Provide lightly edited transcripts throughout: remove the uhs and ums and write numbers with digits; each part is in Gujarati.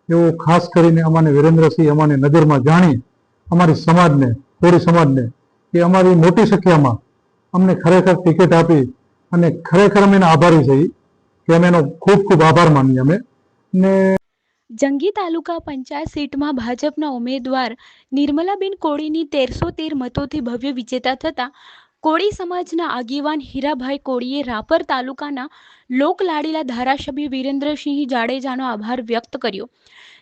એવું ખાસ કરીને અમાને વિરેન્દ્રસિંહ અમાને નજરમાં જાણી અમારી સમાજને, કોળી સમાજને, કે અમારી મોટી સંખ્યામાં અમને ખરેખર ટિકિટ આપી અને ખરેખર અમે એના આભારી છીએ કે અમે એનો ખૂબ ખૂબ આભાર માનીએ અમે. ને જંગી તાલુકા પંચાયત સીટમાં ભાજપના ઉમેદવાર નિર્મલાબેન કોળીની 1313 મતોથી ભવ્ય વિજેતા થતા કોળી સમાજના આગેવાન હીરાભાઈ કોળીએ રાપર તાલુકાના લોકલાડીલા ધારાસભ્ય વિરેન્દ્રસિંહ જાડેજાનો આભાર વ્યક્ત કર્યો.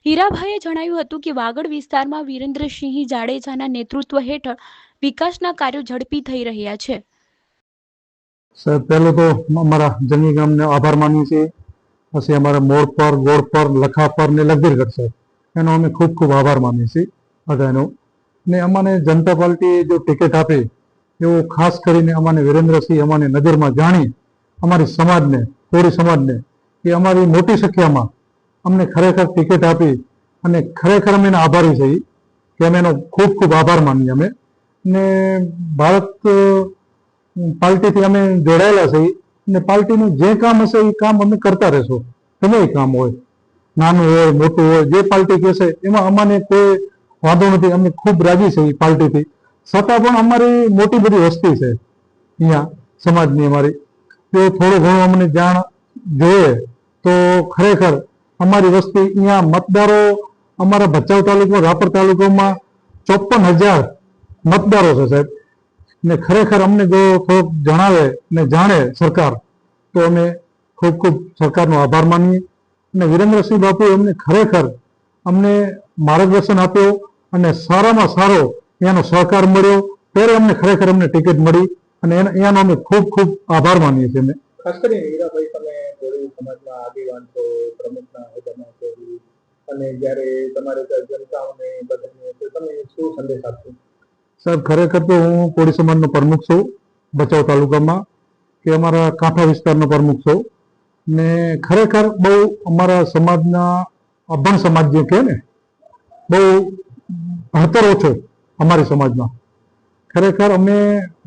હીરાભાઈએ જણાવ્યું હતું કે વાગડ વિસ્તારમાં વિરેન્દ્રસિંહ જાડેજાના નેતૃત્વ હેઠળ વિકાસના કાર્યો ઝડપી થઈ રહ્યા છે. સાહેબ, પહેલું તો અમારા જંગી ગામને આભાર માનીએ છીએ. પછી અમારા મોડ પર, ગોળ પર, લખા પર ને લગીરગઢ સાહેબ, એનો અમે ખૂબ ખૂબ આભાર માનીએ છીએ બધાનો. ને અમાને જનતા પાર્ટીએ જો ટિકિટ આપી એવું ખાસ કરીને અમાને વિરેન્દ્રસિંહ અમાને નજરમાં જાણી અમારી સમાજને, કોળી સમાજને, કે અમારી મોટી સંખ્યામાં અમને ખરેખર ટિકિટ આપી અને ખરેખર અમે એના આભારી છીએ કે અમે એનો ખૂબ ખૂબ આભાર માનીએ અમે. ને ભારત પાર્ટીથી અમે જોડાયેલા છીએ ને પાર્ટીનું જે કામ હશે એ કામ અમે કરતા રહેશું. ગમે એ કામ હોય, નાનું હોય, મોટું હોય, જે પાર્ટી કહેશે એમાં અમાને કોઈ વાંધો નથી. અમે ખૂબ રાજી છીએ પાર્ટીથી. છતાં પણ અમારી મોટી બધી વસ્તી છે અહીંયા સમાજની અમારી, તો થોડું ઘણું અમને જાણ જોઈએ તો ખરેખર અમારી વસ્તી અહીંયા મતદારો અમારા ભચાઉ તાલુકો, રાપર તાલુકામાં 54,000 મતદારો છે સાહેબ. ને ખરેખર અમને જો થોડુંક જણાવે ને જાણે સરકાર તો અમે ખૂબ ખૂબ સરકારનો આભાર માનીએ. અને વિરેન્દ્રસિંહ બાપુએ અમને ખરેખર અમને માર્ગદર્શન આપ્યો અને સારામાં સારો એનો સહકાર મળ્યો ત્યારે અમને ખરેખર અમને ટિકિટ મળી અને એનો અમે ખૂબ ખૂબ આભાર માનીએ છીએ. અમે ખાસ કરીને હીરાભાઈ, તમે કોળી સમાજના આગેવાન છો, પ્રમુખના હોદ્દામાં છો, અને જ્યારે તમારે જનતાઓને બધાને તમે શું સંદેશ આપશો? સાહેબ, ખરેખર તો હું કોળી સમાજનો પ્રમુખ છું ભચાઉ તાલુકામાં, કે અમારા કાંઠા વિસ્તારનો પ્રમુખ છું. ને ખરેખર બહુ અમારા સમાજના અભણ સમાજ જે કહે ને, બહુ ભણતર ઓછો અમારી સમાજમાં. ખરેખર અમે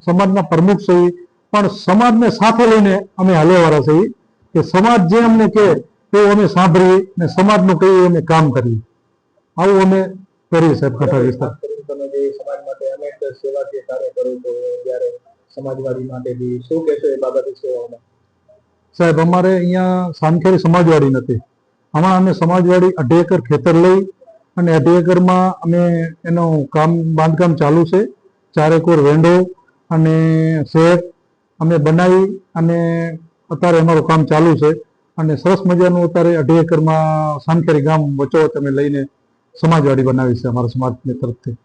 સમાજના પ્રમુખ છીએ પણ સમાજને સાથે લઈને અમે હાલ્યાવાળા છીએ કે સમાજ જે અમને કહે એવું અમે સાંભળીએ ને સમાજનું કહીએ અમે કામ કરીએ. આવું અમે કરીએ સાહેબ કાંઠા વિસ્તાર. તમે જે સમાજ માટે અનેક સેવાકીય કાર્ય કરો છો, જ્યારે સમાજવાડી માટે બી શું કહેશો એ બાબતે સેવાઓમાં? સાહેબ, અમારે અહીંયા સાનખેરી સમાજવાડી નથી. હમણાં અમે સમાજવાડી 2.5 એકર ખેતર લઈ અને 2.5 એકરમાં અમે એનું બાંધકામ ચાલુ છે. 4 એકર વેંડો અને શેડ અમે બનાવી અને અત્યારે અમારું કામ ચાલુ છે. અને સરસ મજાનું અત્યારે 2.5 એકરમાં સાનખેરી ગામ વચ્ચોવચ્ચ અમે લઈને સમાજવાડી બનાવી છે અમારા સમાજની તરફથી.